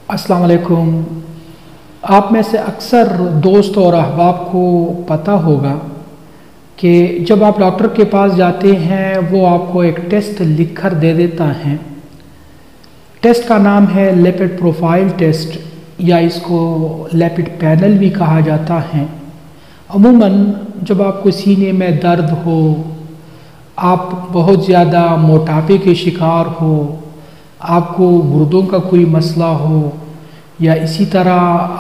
अस्सलाम वालेकुम। आप में से अक्सर दोस्त और अहबाब को पता होगा कि जब आप डॉक्टर के पास जाते हैं वो आपको एक टेस्ट लिख कर दे देता है। टेस्ट का नाम है लिपिड प्रोफाइल टेस्ट या इसको लिपिड पैनल भी कहा जाता है। अमूमन जब आपको सीने में दर्द हो, आप बहुत ज़्यादा मोटापे के शिकार हो, आपको गुर्दों का कोई मसला हो या इसी तरह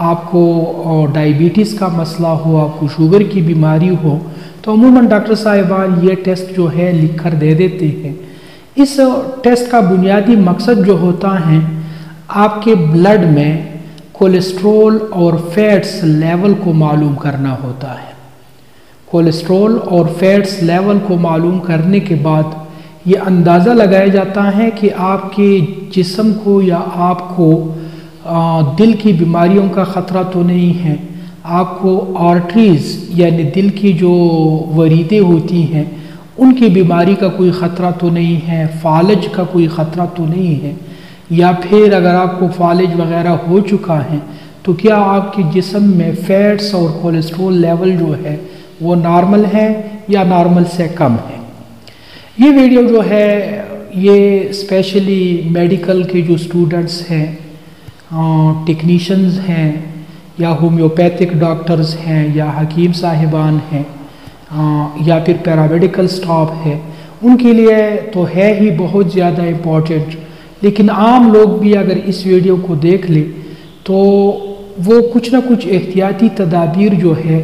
आपको डायबिटीज़ का मसला हो, आपको शुगर की बीमारी हो, तो अमूमन डॉक्टर साहिबान ये टेस्ट जो है लिख कर दे देते हैं। इस टेस्ट का बुनियादी मकसद जो होता है आपके ब्लड में कोलेस्ट्रॉल और फैट्स लेवल को मालूम करना होता है। कोलेस्ट्रॉल और फैट्स लेवल को मालूम करने के बाद ये अंदाज़ा लगाया जाता है कि आपके जिस्म को या आपको दिल की बीमारियों का ख़तरा तो नहीं है, आपको आर्टरीज़ यानी दिल की जो वरीदें होती हैं उनकी बीमारी का कोई ख़तरा तो नहीं है, फालज का कोई ख़तरा तो नहीं है, या फिर अगर आपको फालज वग़ैरह हो चुका है तो क्या आपके जिस्म में फ़ैट्स और कोलेस्ट्रॉल लेवल जो है वो नॉर्मल है या नॉर्मल से कम है। ये वीडियो जो है ये स्पेशली मेडिकल के जो स्टूडेंट्स हैं, टेक्नीशियंस हैं या होम्योपैथिक डॉक्टर्स हैं या हकीम साहिबान हैं या फिर पैरामेडिकल स्टाफ है, उनके लिए तो है ही बहुत ज़्यादा इम्पॉर्टेंट। लेकिन आम लोग भी अगर इस वीडियो को देख ले तो वो कुछ ना कुछ एहतियाती तदाबीर जो है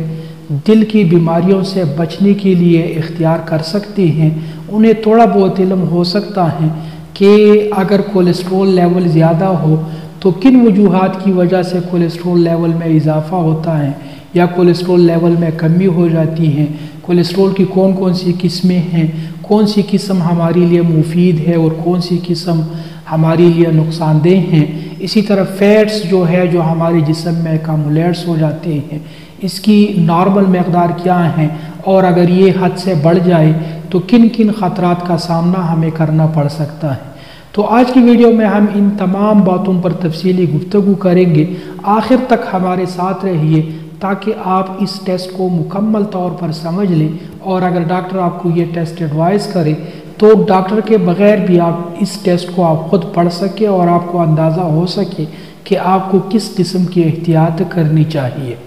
दिल की बीमारियों से बचने के लिए इख्तियार कर सकते हैं। उन्हें थोड़ा बहुत इल्म हो सकता है कि अगर कोलेस्ट्रॉल लेवल ज़्यादा हो तो किन वजूहात की वजह से कोलेस्ट्रॉल लेवल में इजाफ़ा होता है या कोलेस्ट्रॉल लेवल में कमी हो जाती है, कोलेस्ट्रॉल की कौन कौन सी किस्में हैं, कौन सी किस्म हमारे लिए मुफीद है और कौन सी किस्म हमारे लिए नुकसानदेह हैं। इसी तरह फ़ैट्स जो है जो हमारे जिस्म में अकामुलेट्स हो जाते हैं, इसकी नॉर्मल मकदार क्या है और अगर ये हद से बढ़ जाए तो किन किन ख़तरात का सामना हमें करना पड़ सकता है। तो आज की वीडियो में हम इन तमाम बातों पर तफसीली गुफ्तगू करेंगे। आखिर तक हमारे साथ रहिए ताकि आप इस टेस्ट को मुकम्मल तौर पर समझ लें और अगर डॉक्टर आपको ये टेस्ट एडवाइस करे तो डॉक्टर के बग़ैर भी आप इस टेस्ट को आप ख़ुद पढ़ सकें और आपको अंदाज़ा हो सके कि आपको किस किस्म की एहतियात करनी चाहिए।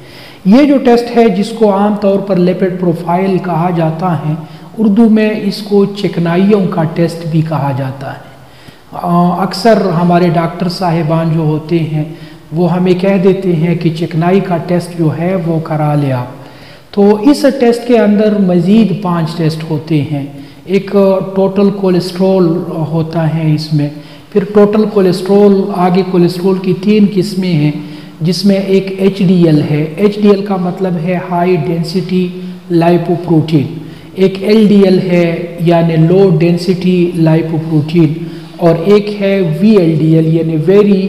ये जो टेस्ट है जिसको आम तौर पर लिपिड प्रोफाइल कहा जाता है, उर्दू में इसको चिकनाइयों का टेस्ट भी कहा जाता है। अक्सर हमारे डॉक्टर साहिबान जो होते हैं वो हमें कह देते हैं कि चिकनाई का टेस्ट जो है वो करा ले आप। तो इस टेस्ट के अंदर मज़ीद 5 टेस्ट होते हैं। एक टोटल कोलेस्ट्रॉल होता है इसमें, फिर टोटल कोलेस्ट्रॉल, आगे कोलेस्ट्रॉल की 3 किस्में हैं जिसमें एक HDL है। HDL का मतलब है हाई डेंसिटी लाइपोप्रोटीन। एक LDL है यानी लो डेंसिटी लाइपोप्रोटीन और एक है VLDL यानी वेरी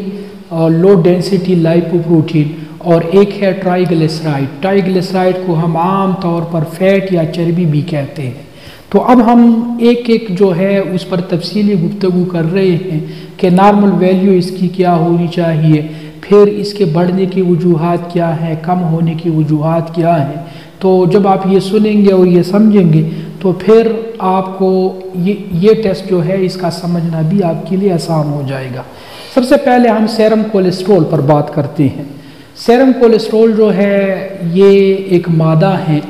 लो डेंसिटी लाइपोप्रोटीन और एक है ट्राइग्लिसराइड। ट्राइग्लिसराइड को हम आम तौर पर फैट या चर्बी भी कहते हैं। तो अब हम एक एक जो है उस पर तफसीली गुफ्तगू कर रहे हैं कि नॉर्मल वैल्यू इसकी क्या होनी चाहिए, फिर इसके बढ़ने की वजूहात क्या हैं, कम होने की वजूहात क्या हैं। तो जब आप ये सुनेंगे और ये समझेंगे तो फिर आपको ये टेस्ट जो है इसका समझना भी आपके लिए आसान हो जाएगा। सबसे पहले हम सेरम कोलेस्ट्रॉल पर बात करते हैं। सेरम कोलेस्ट्रॉल जो है ये एक मादा है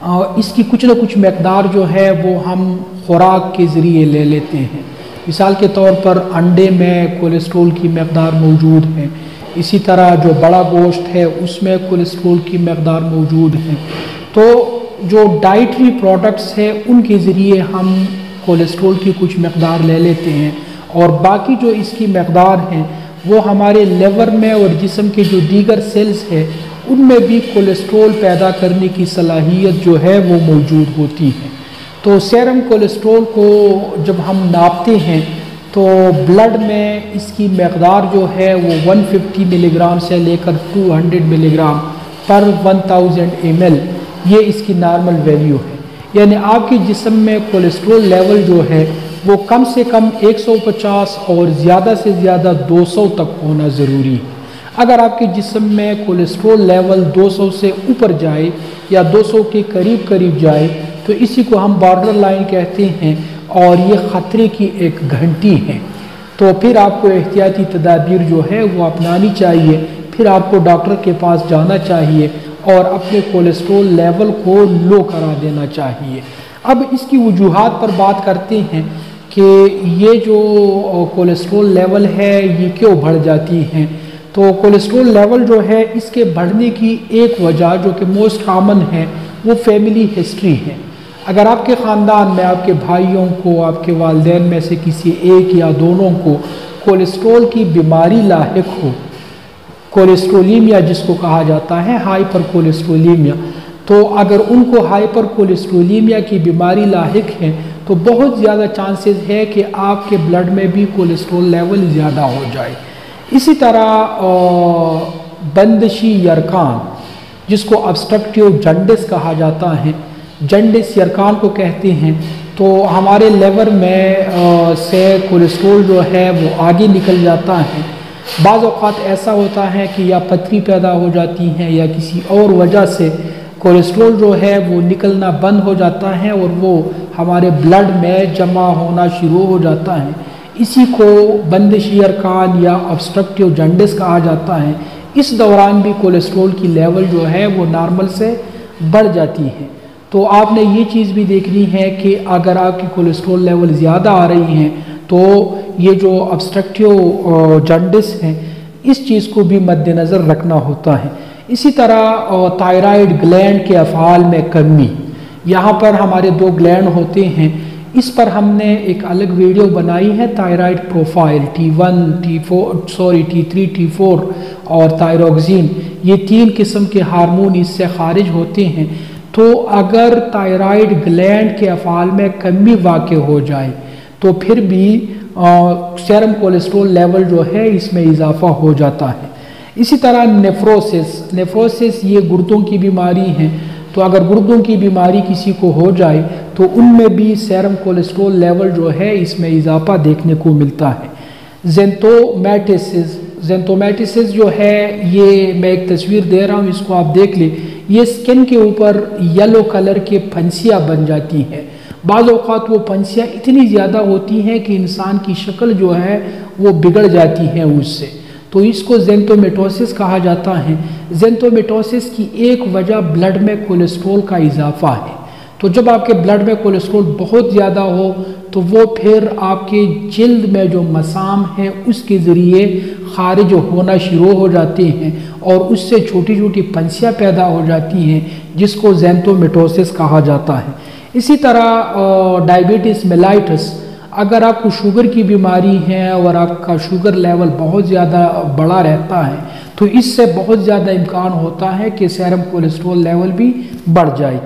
और इसकी कुछ न कुछ मकदार जो है वो हम खुराक के ज़रिए ले लेते हैं। मिसाल के तौर पर अंडे में कोलेस्ट्रॉल की मकदार मौजूद है, इसी तरह जो बड़ा गोश्त है उसमें कोलेस्ट्रॉल की मकदार मौजूद है। तो जो डाइटरी प्रोडक्ट्स हैं उनके ज़रिए हम कोलेस्ट्रॉल की कुछ मकदार ले लेते हैं और बाकी जो इसकी मकदार हैं वो हमारे लिवर में और जिस्म के जो दीगर सेल्स हैं उनमें भी कोलेस्ट्रॉल पैदा करने की सलाहियत जो है वो मौजूद होती है। तो सेरम कोलेस्ट्रॉल को जब हम नापते हैं तो ब्लड में इसकी मकदार जो है वो 150 मिलीग्राम से लेकर 200 मिलीग्राम पर 1000 ml ये इसकी नॉर्मल वैल्यू है। यानी आपके जिस्म में कोलेस्ट्रॉल लेवल जो है वो कम से कम 150 और ज़्यादा से ज़्यादा 200 तक होना ज़रूरी है। अगर आपके जिस्म में कोलेस्ट्रॉल लेवल 200 से ऊपर जाए या 200 के करीब करीब जाए तो इसी को हम बॉर्डर लाइन कहते हैं और ये ख़तरे की एक घंटी है। तो फिर आपको एहतियाती तदाबीर जो है वो अपनानी चाहिए, फिर आपको डॉक्टर के पास जाना चाहिए और अपने कोलेस्ट्रॉल लेवल को लो करा देना चाहिए। अब इसकी वजूहात पर बात करते हैं कि ये जो कोलेस्ट्रॉल लेवल है ये क्यों बढ़ जाती हैं। तो कोलेस्ट्रॉल लेवल जो है इसके बढ़ने की एक वजह जो कि मोस्ट कॉमन है वो फैमिली हिस्ट्री है। अगर आपके ख़ानदान में आपके भाइयों को, आपके वालिदैन में से किसी एक या दोनों को कोलेस्ट्रॉल की बीमारी लाहिक हो, कोलेस्ट्रोलीमिया जिसको कहा जाता है, हाइपर कोलेस्ट्रोलीमिया, तो अगर उनको हाइपर कोलेस्ट्रोलीमिया की बीमारी लाहिक है तो बहुत ज़्यादा चांसेस है कि आपके ब्लड में भी कोलेस्ट्रॉल लेवल ज़्यादा हो जाए। इसी तरह बंदिशी यरकान जिसको ऑब्स्ट्रक्टिव जंडिस कहा जाता है, जंडिस यरकान को कहते हैं, तो हमारे लिवर में से कोलेस्ट्रॉल जो है वो आगे निकल जाता है। बाज़ औक़ात ऐसा होता है कि या पथरी पैदा हो जाती है या किसी और वजह से कोलेस्ट्रॉल जो है वो निकलना बंद हो जाता है और वो हमारे ब्लड में जमा होना शुरू हो जाता है। इसी को बंदिशी यरकान या ऑब्स्ट्रक्टिव जंडिस कहा जाता है। इस दौरान भी कोलेस्ट्रॉल की लेवल जो है वो नॉर्मल से बढ़ जाती है। तो आपने ये चीज़ भी देखनी है कि अगर आपकी कोलेस्ट्रॉल लेवल ज़्यादा आ रही हैं तो ये जो ऑब्स्ट्रक्टिव जंडिस है इस चीज़ को भी मद्देनज़र रखना होता है। इसी तरह थायराइड ग्लैंड के अफ़ाल में कमी, यहाँ पर हमारे 2 ग्लैंड होते हैं, इस पर हमने एक अलग वीडियो बनाई है। Thyroid profile T1, T3, T4 और थायरोक्सिन, ये 3 किस्म के हार्मोन इससे खारिज होते हैं। तो अगर थायराइड ग्लैंड के अफ़ाल में कमी वाक़ हो जाए तो फिर भी सेरम कोलेस्ट्रॉल लेवल जो है इसमें इजाफा हो जाता है। इसी तरह नेफ्रोसिस ये गुर्दों की बीमारी है। तो अगर गुर्दों की बीमारी किसी को हो जाए तो उनमें भी सेरम कोलेस्ट्रॉल लेवल जो है इसमें इजाफा देखने को मिलता है। जेंटोमेटिसिस जो है ये मैं एक तस्वीर दे रहा हूँ, इसको आप देख लें। ये स्किन के ऊपर येलो कलर के फंसियाँ बन जाती हैं। बाज़ औक़ात वो फंसियाँ इतनी ज़्यादा होती हैं कि इंसान की शक्ल जो है वो बिगड़ जाती है उससे, तो इसको जेंटोमेटोसिस कहा जाता है। जेंटोमेटोसिस की एक वजह ब्लड में कोलेस्ट्रॉल का इजाफा है। तो जब आपके ब्लड में कोलेस्ट्रॉल बहुत ज़्यादा हो तो वो फिर आपके जिल्द में जो मसाम है उसके ज़रिए खारिज होना शुरू हो जाते हैं और उससे छोटी छोटी फंसियाँ पैदा हो जाती हैं जिसको जेंटोमेटोसिस कहा जाता है। इसी तरह डायबिटीज़ मेलाइटस, अगर आपको शुगर की बीमारी है और आपका शुगर लेवल बहुत ज़्यादा बड़ा रहता है तो इससे बहुत ज़्यादा इम्कान होता है कि सेरम कोलेस्ट्रॉल लेवल भी बढ़ जाए।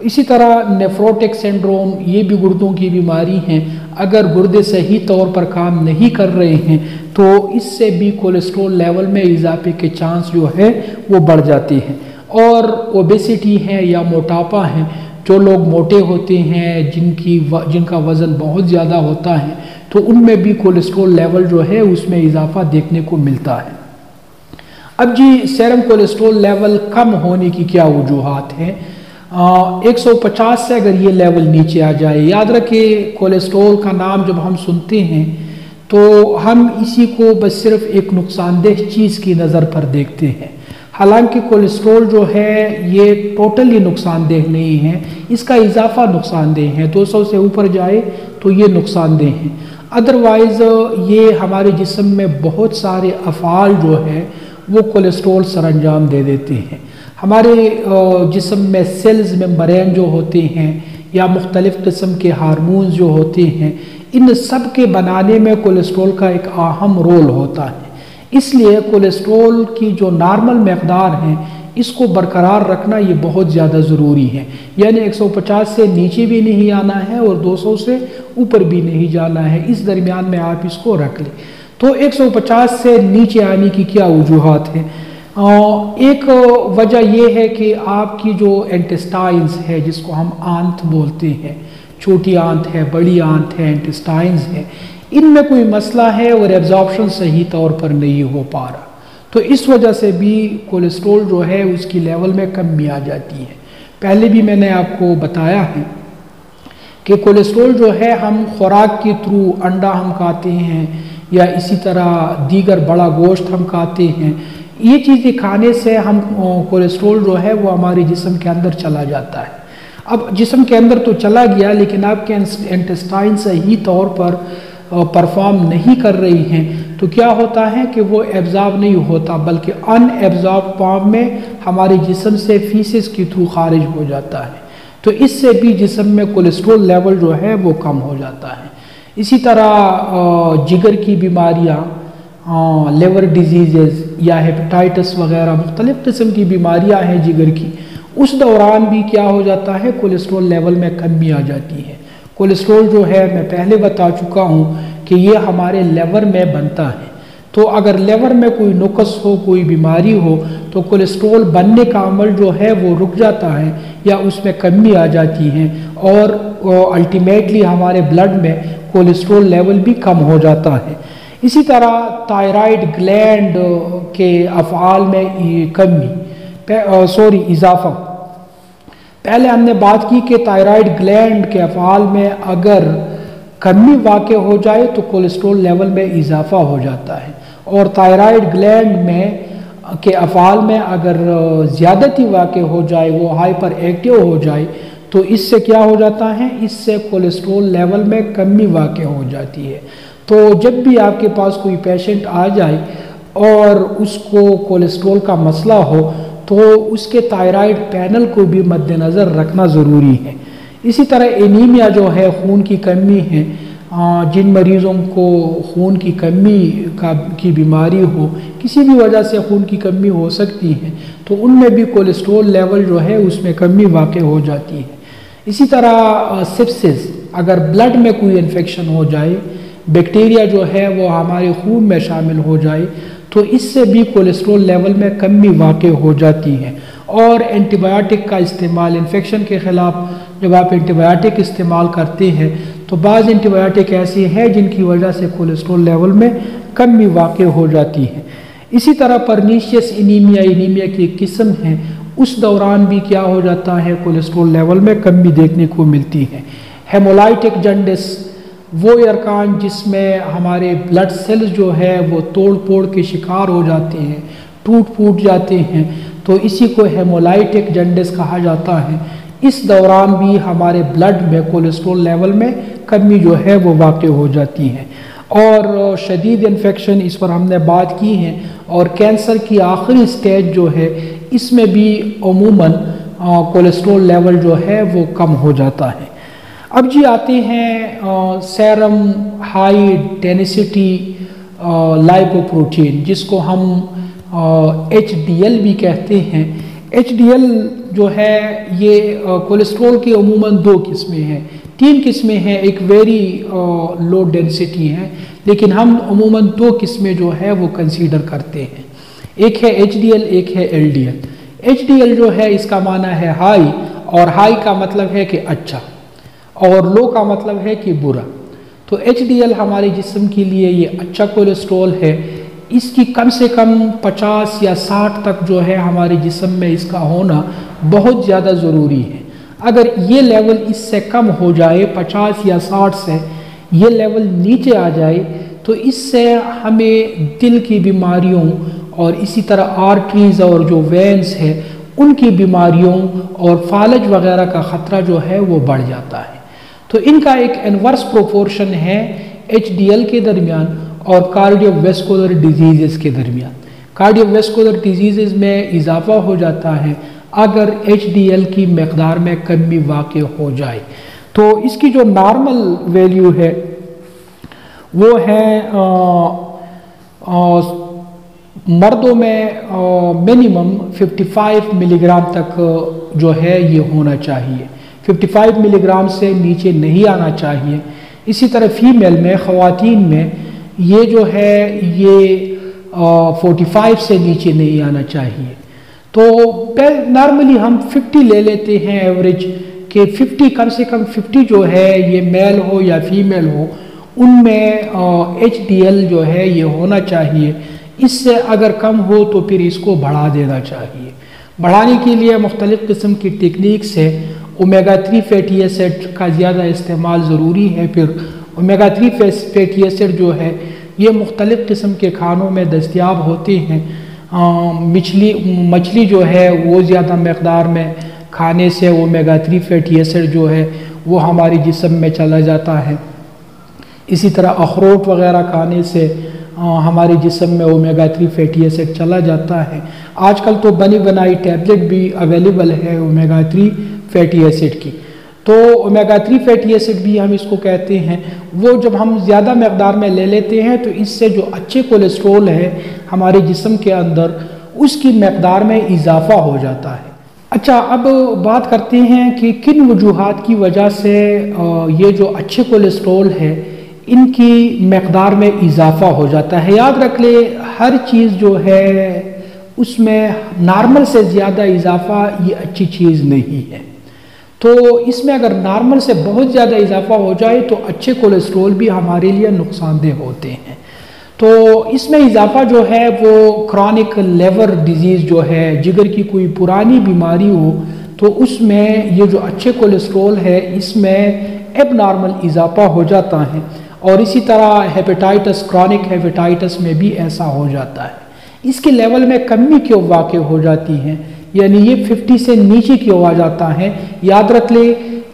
इसी तरह नेफ्रोटिक सिंड्रोम, ये भी गुर्दों की बीमारी है। अगर गुर्दे सही तौर पर काम नहीं कर रहे हैं तो इससे भी कोलेस्ट्रॉल लेवल में इजाफे के चांस जो है वो बढ़ जाते हैं। और ओबेसिटी है या मोटापा है, जो लोग मोटे होते हैं, जिनका वज़न बहुत ज़्यादा होता है, तो उनमें भी कोलेस्ट्रॉल लेवल जो है उसमें इजाफा देखने को मिलता है। अब जी सेरम कोलेस्ट्रॉल लेवल कम होने की क्या वजूहात हैं। 150 से अगर ये लेवल नीचे आ जाए, याद रखें कोलेस्ट्रॉल का नाम जब हम सुनते हैं तो हम इसी को बस सिर्फ एक नुकसानदेह चीज़ की नज़र पर देखते हैं। हालांकि कोलेस्ट्रॉल जो है ये टोटली नुकसानदेह नहीं है, इसका इजाफा नुकसानदेह है। 200 से ऊपर जाए तो ये नुकसानदेह है। अदरवाइज़ ये हमारे जिस्म में बहुत सारे अफ़ाल जो है वो कोलेस्ट्रॉल सरअंजाम दे देते हैं। हमारे जिस्म में सेल्स मेम्ब्रेन जो होते हैं या मुख्तलिफ़ किस्म के हार्मोन्स जो होते हैं, इन सब के बनाने में कोलेस्ट्रॉल का एक अहम रोल होता है। इसलिए कोलेस्ट्रॉल की जो नॉर्मल मकदार है इसको बरकरार रखना ये बहुत ज़्यादा ज़रूरी है। यानी 150 से नीचे भी नहीं आना है और 200 से ऊपर भी नहीं जाना है, इस दरमियान में आप इसको रख लें। तो 150 से नीचे आने की क्या वजूहात हैं। एक वजह यह है कि आपकी जो इंटेस्टाइन्स है, जिसको हम आंत बोलते हैं, छोटी आंत है, बड़ी आंत है, इंटेस्टाइन्स है, इनमें कोई मसला है और एब्जॉर्प्शन सही तौर पर नहीं हो पा रहा, तो इस वजह से भी कोलेस्ट्रॉल जो है उसकी लेवल में कमी आ जाती है। पहले भी मैंने आपको बताया है कि कोलेस्ट्रॉल जो है हम खुराक के थ्रू, अंडा हम खाते हैं या इसी तरह दीगर बड़ा गोश्त हम खाते हैं, ये चीज़ें खाने से हम कोलेस्ट्रॉल जो है वो हमारे जिस्म के अंदर चला जाता है। अब जिस्म के अंदर तो चला गया, लेकिन आपके इंटेस्टाइन सही तौर पर परफॉर्म नहीं कर रही हैं, तो क्या होता है कि वो एब्जॉर्ब नहीं होता, बल्कि अनएब्जॉर्ब फॉर्म में हमारे जिस्म से फीसेस के थ्रू खारिज हो जाता है। तो इससे भी जिस्म में कोलेस्ट्रॉल लेवल जो है वो कम हो जाता है। इसी तरह जिगर की बीमारियाँ, लिवर डिजीज़ या हेपेटाइटिस वगैरह मुख्तलिफ़ किस्म की बीमारियाँ हैं जिगर की, उस दौरान भी क्या हो जाता है, कोलेस्ट्रॉल लेवल में कमी आ जाती है। कोलेस्ट्रॉल जो है मैं पहले बता चुका हूँ कि ये हमारे लिवर में बनता है, तो अगर लिवर में कोई नुक्स हो, कोई बीमारी हो, तो कोलेस्ट्रॉल बनने का अमल जो है वो रुक जाता है या उसमें कमी आ जाती है और अल्टीमेटली हमारे ब्लड में कोलेस्ट्रॉल लेवल भी कम हो जाता है। इसी तरह थायराइड ग्लैंड के अफ़आल में कमी इजाफा, पहले हमने बात की कि थायराइड ग्लैंड के अफ़आल में अगर कमी वाक़ हो जाए तो कोलेस्ट्रॉल लेवल में इजाफा हो जाता है, और थायराइड ग्लैंड में के अफ़आल में अगर ज़्यादती वाक़ हो जाए, वो हाइपर एक्टिव हो जाए, तो इससे क्या हो जाता है, इससे कोलेस्ट्रॉल लेवल में कमी वाक़ हो जाती है। तो जब भी आपके पास कोई पेशेंट आ जाए और उसको कोलेस्ट्रॉल का मसला हो, तो उसके थायराइड पैनल को भी मद्देनज़र रखना ज़रूरी है। इसी तरह एनीमिया जो है, खून की कमी है, जिन मरीज़ों को खून की कमी की बीमारी हो, किसी भी वजह से खून की कमी हो सकती है, तो उनमें भी कोलेस्ट्रॉल लेवल जो है उसमें कमी वाक़ हो जाती है। इसी तरह सेप्सिस, अगर ब्लड में कोई इन्फेक्शन हो जाए, बैक्टीरिया जो है वो हमारे खून में शामिल हो जाए, तो इससे भी कोलेस्ट्रॉल लेवल में कमी वाक़ हो जाती है। और एंटीबायोटिक का इस्तेमाल, इन्फेक्शन के ख़िलाफ़ जब आप एंटीबायोटिक इस्तेमाल करते हैं, तो बाज़ एंटीबायोटिक ऐसे हैं जिनकी वजह से कोलेस्ट्रॉल लेवल में कमी वाक़ हो जाती है। इसी तरह परनीशियस एनीमिया की एक किस्म है, उस दौरान भी क्या हो जाता है, कोलेस्ट्रॉल लेवल में कमी देखने को मिलती है। हेमोलाइटिक जंडिस, वो अरकान जिसमें हमारे ब्लड सेल्स जो है वो तोड़ फोड़ के शिकार हो जाते हैं, टूट फूट जाते हैं, तो इसी को हेमोलाइटिक जंडिस कहा जाता है। इस दौरान भी हमारे ब्लड में कोलेस्ट्रॉल लेवल में कमी जो है वो वाक़ हो जाती है। और शदीद इन्फेक्शन, इस पर हमने बात की है, और कैंसर की आखिरी स्टेज जो है, इसमें भी अमूमन कोलेस्ट्रॉल लेवल जो है वो कम हो जाता है। अब जी आते हैं सेरम हाई डेंसिटी लाइपोप्रोटीन, जिसको हम HDL भी कहते हैं। HDL जो है ये कोलेस्ट्रॉल की अमूमन 2 किस्में हैं, 3 किस्में हैं, एक वेरी लो डेंसिटी है, लेकिन हम अमूमन 2 किस्में जो है वो कंसीडर करते हैं। एक है HDL, एक है LDL। HDL जो है इसका माना है हाई, और हाई का मतलब है कि अच्छा, और लो का मतलब है कि बुरा। तो HDL हमारे जिस्म के लिए ये अच्छा कोलेस्ट्रॉल है, इसकी कम से कम 50 या 60 तक जो है हमारे जिस्म में इसका होना बहुत ज़्यादा ज़रूरी है। अगर ये लेवल इससे कम हो जाए, 50 या 60 से ये लेवल नीचे आ जाए, तो इससे हमें दिल की बीमारियों और इसी तरह आर्टरीज और जो वेन्स है उनकी बीमारियों और फालज वगैरह का ख़तरा जो है वो बढ़ जाता है। तो इनका एक इनवर्स प्रोपोर्शन है HDL के दरमियान और कार्डियोवैस्कुलर डिजीज़ के दरमियान। कार्डियोवैस्कुलर डिजीज़ में इजाफा हो जाता है अगर HDL की मकदार में कमी वाक़ हो जाए। तो इसकी जो नॉर्मल वैल्यू है वो है मर्दों में मिनिमम 55 मिलीग्राम तक जो है ये होना चाहिए, 55 मिलीग्राम से नीचे नहीं आना चाहिए। इसी तरह फीमेल में, ख़वातीन में ये जो है ये 45 से नीचे नहीं आना चाहिए। तो नॉर्मली हम 50 ले लेते हैं एवरेज कि 50 कम से कम 50 जो है ये मेल हो या फीमेल हो, उनमें HDL जो है ये होना चाहिए। इससे अगर कम हो तो फिर इसको बढ़ा देना चाहिए। बढ़ाने के लिए मुख्तलिफ़ किस्म की टेक्निक से ओमेगा 3 फैटी एसिड का ज़्यादा इस्तेमाल ज़रूरी है। फिर ओमेगा 3 फैटी एसिड जो है ये मुख्तलिफ़ किस्म के खानों में दस्तयाब होते हैं। मछली जो है वो ज़्यादा मकदार में खाने से ओमेगा 3 फैटी एसिड जो है वो हमारे जिस्म में चला जाता है। इसी तरह अखरोट वग़ैरह खाने से हमारे जिस्म में ओमेगा 3 फैटी एसिड चला जाता है। आजकल तो बनी बनाई टैबलेट भी अवेलेबल है ओमेगा 3 फैटी एसिड की। तो ओमेगा 3 फैटी एसिड भी हम इसको कहते हैं, वो जब हम ज़्यादा मकदार में ले लेते हैं तो इससे जो अच्छे कोलेस्ट्रोल है हमारे जिस्म के अंदर उसकी मकदार में इजाफा हो जाता है। अच्छा, अब बात करते हैं कि किन वजूहात की वजह से ये जो अच्छे कोलेस्ट्रोल है इनकी मकदार में इजाफा हो जाता है। याद रख ले, हर चीज़ जो है उसमें नॉर्मल से ज़्यादा इजाफा ये अच्छी चीज़ नहीं है। तो इसमें अगर नॉर्मल से बहुत ज़्यादा इजाफा हो जाए तो अच्छे कोलेस्ट्रोल भी हमारे लिए नुकसानदेह होते हैं। तो इसमें इजाफा जो है वो क्रॉनिक लिवर डिजीज़ जो है, जिगर की कोई पुरानी बीमारी हो तो उसमें ये जो अच्छे कोलेस्ट्रोल है इसमें एबनॉर्मल इजाफा हो जाता है। और इसी तरह हेपेटाइटिस, क्रॉनिक हेपेटाइटिस में भी ऐसा हो जाता है। इसके लेवल में कमी क्यों वाक़ हो जाती है, यानी ये 50 से नीचे क्यों आ जाता है। याद रख ले,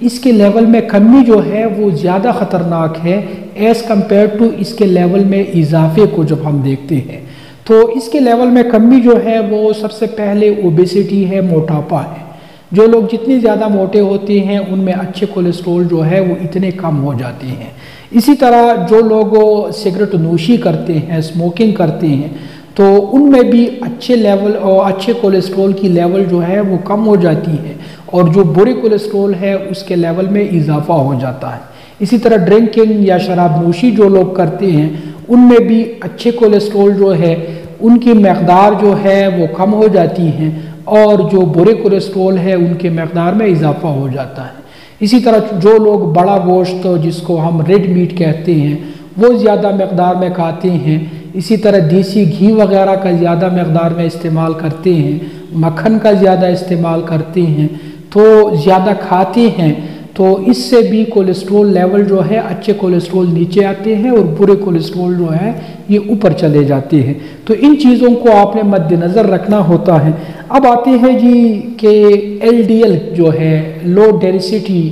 इसके लेवल में कमी जो है वो ज़्यादा ख़तरनाक है एज़ कम्पेयर टू इसके लेवल में इजाफे को जब हम देखते हैं। तो इसके लेवल में कमी जो है वो सबसे पहले ओबेसिटी है, मोटापा है। जो लोग जितने ज़्यादा मोटे होते हैं उनमें अच्छे कोलेस्ट्रोल जो है वो इतने कम हो जाते हैं। इसी तरह जो लोग सिगरेट नोशी करते हैं, स्मोकिंग करते हैं, तो उनमें भी अच्छे लेवल और अच्छे कोलेस्ट्रोल की लेवल जो है वो कम हो जाती है और जो बुरे कोलेस्ट्रोल है उसके लेवल में इजाफा हो जाता है। इसी तरह ड्रिंकिंग या शराब नोशी जो लोग करते हैं उनमें भी अच्छे कोलेस्ट्रोल जो है उनकी मकदार जो है वो कम हो जाती हैं और जो बुरे कोलेस्ट्रोल है उनके मकदार में इजाफा हो जाता है। इसी तरह जो लोग बड़ा गोश्त जिसको हम रेड मीट कहते हैं वो ज़्यादा मकदार में खाते हैं, इसी तरह देसी घी वगैरह का ज़्यादा मकदार में इस्तेमाल करते हैं, मक्खन का ज़्यादा इस्तेमाल करते हैं, तो ज़्यादा खाते हैं, तो इससे भी कोलेस्ट्रोल लेवल जो है अच्छे कोलेस्ट्रोल नीचे आते हैं और बुरे कोलेस्ट्रोल जो है ये ऊपर चले जाते हैं। तो इन चीज़ों को आपने मद्देनज़र रखना होता है। अब आते हैं जी कि LDL जो है, लो डेंसिटी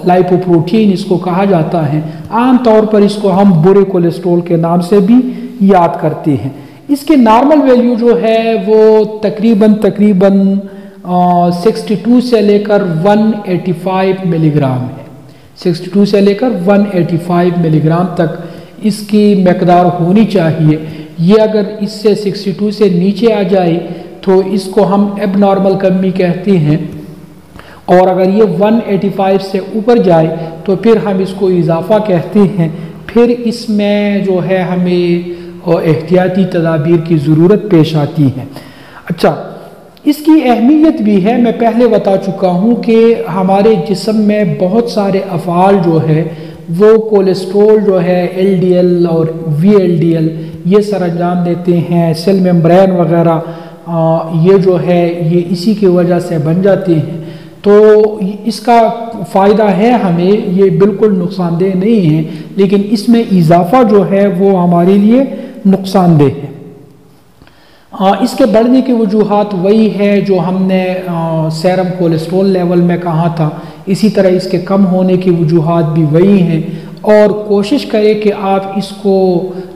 लाइपोप्रोटीन इसको कहा जाता है। आम तौर पर इसको हम बुरे कोलेस्ट्रोल के नाम से भी याद करते हैं। इसके नॉर्मल वैल्यू जो है वो तकरीबन 62 से लेकर 185 मिलीग्राम है। 62 से लेकर 185 मिलीग्राम तक इसकी मकदार होनी चाहिए। ये अगर इससे 62 से नीचे आ जाए तो इसको हम एबनॉर्मल कमी कहते हैं, और अगर ये 185 से ऊपर जाए तो फिर हम इसको इजाफा कहते हैं। फिर इसमें जो है हमें एहतियाती तदाबीर की ज़रूरत पेश आती है। अच्छा, इसकी अहमियत भी है, मैं पहले बता चुका हूँ कि हमारे जिस्म में बहुत सारे अफ़आल जो है वो कोलेस्ट्रोल जो है LDL और VLDL ये सरअंजाम देते हैं। सेल मेम्ब्रेन वगैरह ये जो है ये इसी की वजह से बन जाते हैं। तो इसका फ़ायदा है हमें, ये बिल्कुल नुकसानदेह नहीं है, लेकिन इसमें इजाफा जो है वो हमारे लिए नुकसानदेह है। इसके बढ़ने की वजूहात वही है जो हमने सेरम कोलेस्ट्रोल लेवल में कहा था, इसी तरह इसके कम होने की वजूहात भी वही हैं। और कोशिश करें कि आप इसको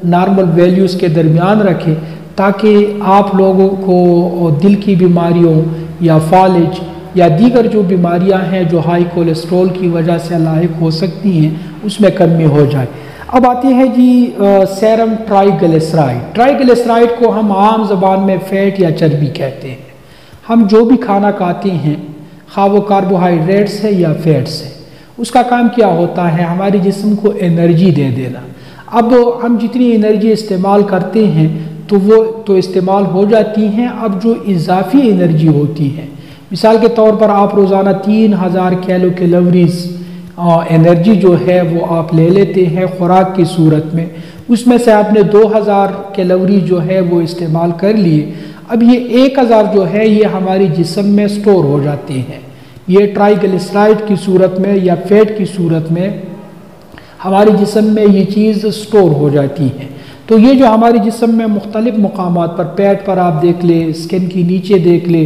नॉर्मल वैल्यूज़ के दरमियान रखें ताकि आप लोगों को दिल की बीमारियों या फालिज या दीगर जो बीमारियां हैं जो हाई कोलेस्ट्रोल की वजह से लायक हो सकती हैं उसमें कमी हो जाए। अब आते हैं जी सेरम ट्राइग्लिसराइड। ट्राइग्लिसराइड को हम आम ज़बान में फ़ैट या चर्बी कहते हैं। हम जो भी खाना खाते हैं, खा वो कार्बोहाइड्रेट्स है या फैट्स है, उसका काम क्या होता है, हमारे जिस्म को एनर्जी दे देना। अब हम जितनी एनर्जी इस्तेमाल करते हैं तो वो तो इस्तेमाल हो जाती हैं। अब जो इजाफी एनर्जी होती है मिसाल के तौर पर आप रोज़ाना 3000 किलो कैलोरीज एनर्जी जो है वो आप ले लेते हैं खुराक की सूरत में, उसमें से आपने 2000 कैलोरी जो है वो इस्तेमाल कर लिए। अब ये 1000 जो है ये हमारी जिस्म में स्टोर हो जाती हैं, ये ट्राइग्लिसराइड की सूरत में या फैट की सूरत में हमारी जिस्म में ये चीज़ स्टोर हो जाती है। तो ये जो हमारी जिस्म में मुख्तलिफ मकामात पर, पेट पर आप देख ले, स्किन की नीचे देख ले,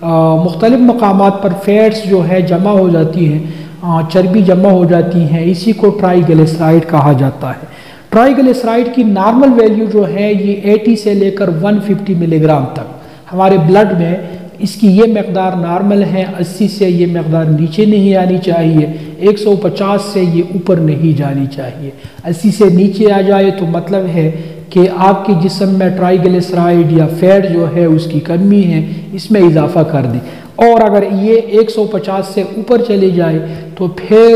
मुख्तलिफ मकामात पर फैट्स जो है जमा हो जाती हैं, चर्बी जमा हो जाती हैं, इसी को ट्राइग्लिसराइड कहा जाता है। ट्राइग्लिसराइड की नॉर्मल वैल्यू जो है ये 80 से लेकर 150 मिलीग्राम तक हमारे ब्लड में इसकी ये मकदार नॉर्मल है। 80 से ये मकदार नीचे नहीं आनी चाहिए, 150 से ये ऊपर नहीं जानी चाहिए। 80 से नीचे आ जाए तो मतलब है कि आपके जिस्म में ट्राइग्लिसराइड या फैट जो है उसकी कमी है, इसमें इजाफा कर दें। और अगर ये 150 से ऊपर चले जाए तो फिर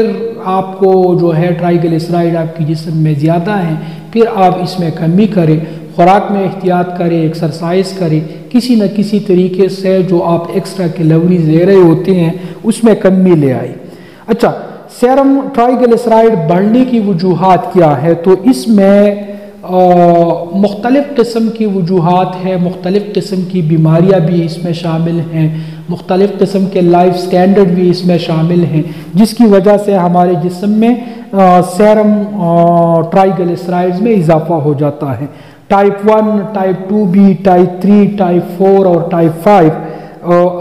आपको जो है ट्राइग्लिसराइड आपकी जिस्म में ज़्यादा है, फिर आप इसमें कमी करें, खुराक में एहतियात करें, एक्सरसाइज करें, किसी न किसी तरीके से जो आप एक्स्ट्रा कैलोरीज ले रहे होते हैं उसमें कमी ले आए। अच्छा, सेरम ट्राइग्लिसराइड बढ़ने की वजूहात क्या है? तो इसमें मुख्तलिफ़ किस्म की वजूहात है, मुख्तलिफ़ किस्म की बीमारियां भी इसमें शामिल हैं, मुख्तलिफ़ किस्म के लाइफ स्टैंडर्ड भी इसमें शामिल हैं, जिसकी वजह से हमारे जिस्म में सेरम ट्राइग्लिसराइड्स में इजाफा हो जाता है। Type 1, type 2B, type 3, type 4 और टाइप 5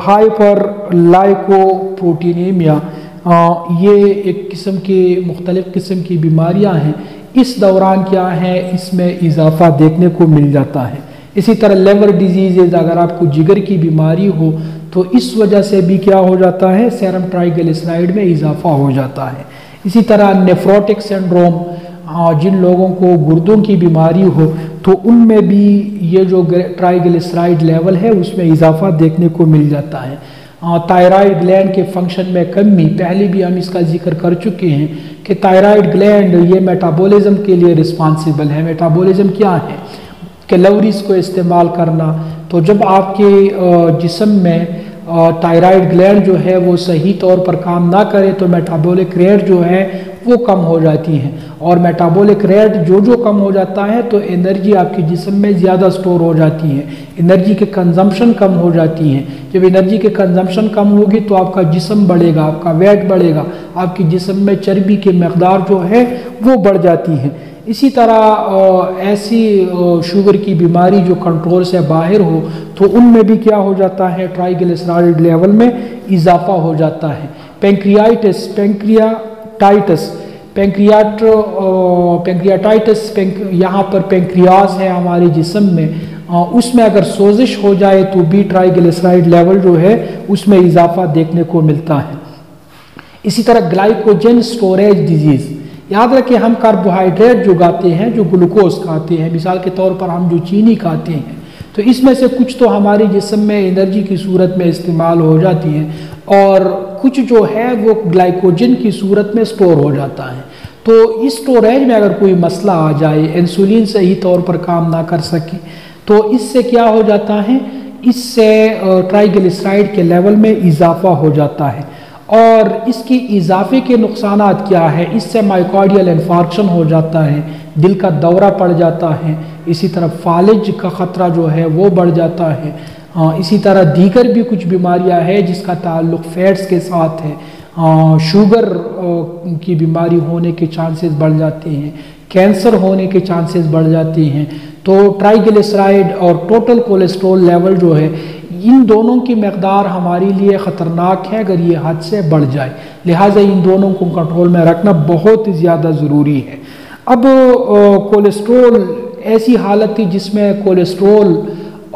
हाइपर लाइकोप्रोटीनेमिया, ये एक किस्म की मुख्तलिफ़ किस्म की बीमारियां हैं। इस दौरान क्या है, इसमें इजाफा देखने को मिल जाता है। इसी तरह लिवर डिजीज़, अगर आपको जिगर की बीमारी हो तो इस वजह से भी क्या हो जाता है, सेरम ट्राइग्लिसराइड में इजाफा हो जाता है। इसी तरह नेफ्रोटिक सिंड्रोम, जिन लोगों को गुर्दों की बीमारी हो तो उनमें भी ये जो ट्राइग्लिसराइड लेवल है उसमें इजाफा देखने को मिल जाता है। थायराइड ग्लैंड के फंक्शन में कमी, पहले भी हम इसका जिक्र कर चुके हैं कि थायराइड ग्लैंड ये मेटाबॉलिज्म के लिए रिस्पॉन्सिबल है। मेटाबॉलिज्म क्या है? कैलोरीज को इस्तेमाल करना। तो जब आपके जिस्म में थायराइड ग्लैंड जो है वो सही तौर पर काम ना करे तो मेटाबॉलिक रेट जो है वो कम हो जाती है, और मेटाबॉलिक रेट जो कम हो जाता है तो एनर्जी आपके जिस्म में ज़्यादा स्टोर हो जाती है, एनर्जी के कंजम्पशन कम हो जाती है। जब एनर्जी के कंजम्पशन कम होगी तो आपका जिस्म बढ़ेगा, आपका वेट बढ़ेगा, आपके जिस्म में चर्बी की मकदार जो है वो बढ़ जाती है। इसी तरह ऐसी शुगर की बीमारी जो कंट्रोल से बाहर हो तो उनमें भी क्या हो जाता है, ट्राइग्लिसराइड लेवल में इजाफा हो जाता है। पैंक्रियाटाइटिस, यहाँ पर पैंक्रियास है हमारे जिस्म में, उसमें अगर सोजिश हो जाए तो भी ट्राइग्लिसराइड लेवल जो है उसमें इजाफा देखने को मिलता है। इसी तरह ग्लाइकोजन स्टोरेज डिजीज़, याद रखें हम कार्बोहाइड्रेट जो खाते हैं, जो ग्लूकोज खाते हैं, मिसाल के तौर पर हम जो चीनी खाते हैं, तो इसमें से कुछ तो हमारे जिस्म में एनर्जी की सूरत में इस्तेमाल हो जाती हैं और कुछ जो है वो ग्लाइकोजन की सूरत में स्टोर हो जाता है। तो इस स्टोरेज में अगर कोई मसला आ जाए, इंसुलिन सही तौर पर काम ना कर सके, तो इससे क्या हो जाता है, इससे ट्राइग्लिसराइड के लेवल में इजाफा हो जाता है। और इसकी इजाफे के नुकसानात क्या है, इससे माइकार्डियल इन्फार्क्शन हो जाता है, दिल का दौरा पड़ जाता है, इसी तरह फालिज का ख़तरा जो है वो बढ़ जाता है। इसी तरह दीगर भी कुछ बीमारियां हैं जिसका ताल्लुक़ फैट्स के साथ है, शुगर की बीमारी होने के चांसेस बढ़ जाते हैं, कैंसर होने के चांसेस बढ़ जाते हैं। तो ट्राइग्लिसराइड और टोटल कोलेस्ट्रॉल लेवल जो है, इन दोनों की मकदार हमारे लिए ख़तरनाक है अगर ये हद से बढ़ जाए, लिहाजा इन दोनों को कंट्रोल में रखना बहुत ज़्यादा ज़रूरी है। अब कोलेस्ट्रॉल ऐसी हालत थी जिसमें कोलेस्ट्रॉल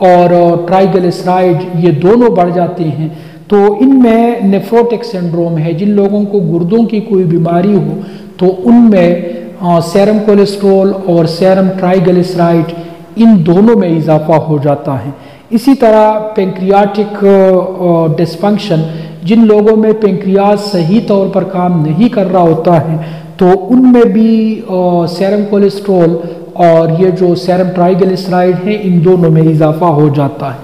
और ट्राइग्लिसराइड ये दोनों बढ़ जाते हैं, तो इनमें नेफ्रोटिक सिंड्रोम है। जिन लोगों को गुर्दों की कोई बीमारी हो तो उनमें सेरम कोलेस्ट्रॉल और सेरम ट्राइग्लिसराइड इन दोनों में इजाफा हो जाता है। इसी तरह पेंक्रियाटिक डिस्फंक्शन, जिन लोगों में पेंक्रियास सही तौर पर काम नहीं कर रहा होता है तो उनमें भी सेरम कोलेस्ट्रॉल और ये जो सेरम ट्राइग्लिसराइड है इन दोनों में इजाफा हो जाता है।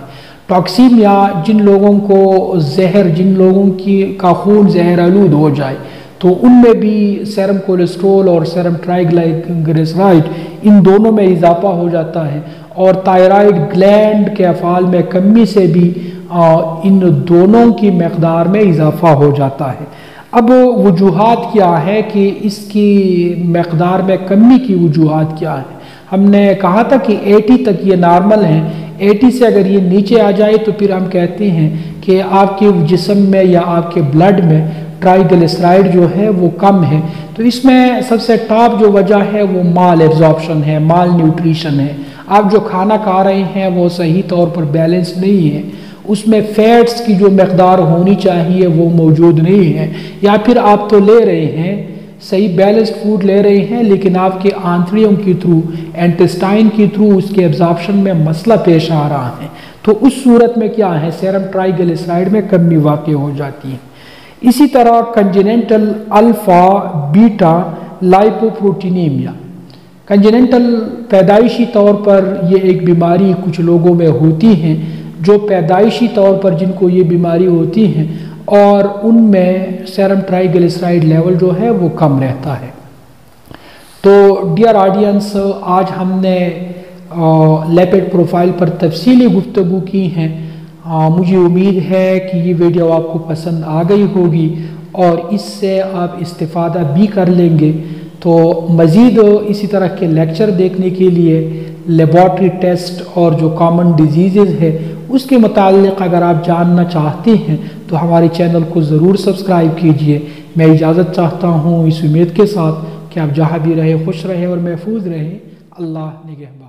टॉक्सीमिया जिन लोगों को जहर, जिन लोगों की का खून जहर आलूद हो जाए तो उनमें भी सेरम कोलेस्ट्रोल और सेरम ट्राइग्लिसराइड इन दोनों में इजाफा हो जाता है, और थायराइड ग्लैंड के अफ़ाल में कमी से भी इन दोनों की मकदार में इजाफा हो जाता है। अब वजूहात क्या है कि इसकी मकदार में कमी की वजूहात क्या है? हमने कहा था कि 80 तक ये नॉर्मल है, 80 से अगर ये नीचे आ जाए तो फिर हम कहते हैं कि आपके जिस्म में या आपके ब्लड में ट्राइग्लिसराइड जो है वो कम है। तो इसमें सबसे टॉप जो वजह है वो माल एब्जॉर्प्शन है, माल न्यूट्रिशन है। आप जो खाना खा रहे हैं वो सही तौर पर बैलेंस नहीं है, उसमें फैट्स की जो मकदार होनी चाहिए वो मौजूद नहीं है, या फिर आप तो ले रहे हैं सही बैलेंस्ड फूड ले रहे हैं लेकिन आपके आंतड़ियों के थ्रू, इंटेस्टाइन के थ्रू उसके एब्जॉर्प्शन में मसला पेश आ रहा है। तो उस सूरत में क्या है, सेरम ट्राइग्लिसराइड में कमी वाक़ हो जाती है। इसी तरह कंजेनेंटल अल्फ़ा बीटा लाइपोप्रोटीनीमिया, कंजेनेंटल पैदाइशी तौर पर ये एक बीमारी कुछ लोगों में होती है जो पैदाइशी तौर पर जिनको ये बीमारी होती है और उनमें सेरम ट्राइग्लिसराइड लेवल जो है वो कम रहता है। तो डियर ऑडियंस, आज हमने लिपिड प्रोफाइल पर तफसीली गुफ्तगू की हैं। मुझे उम्मीद है कि ये वीडियो आपको पसंद आ गई होगी और इससे आप इस्तिफ़ादा भी कर लेंगे। तो मज़ीद इसी तरह के लेक्चर देखने के लिए लेबॉर्ट्री टेस्ट और जो कॉमन डिजीज़ है उसके मुताल्लिक़ अगर आप जानना चाहते हैं तो हमारे चैनल को ज़रूर सब्सक्राइब कीजिए। मैं इजाज़त चाहता हूँ इस उम्मीद के साथ कि आप जहाँ भी रहें खुश रहें और महफूज रहें। अल्लाह निगहबान।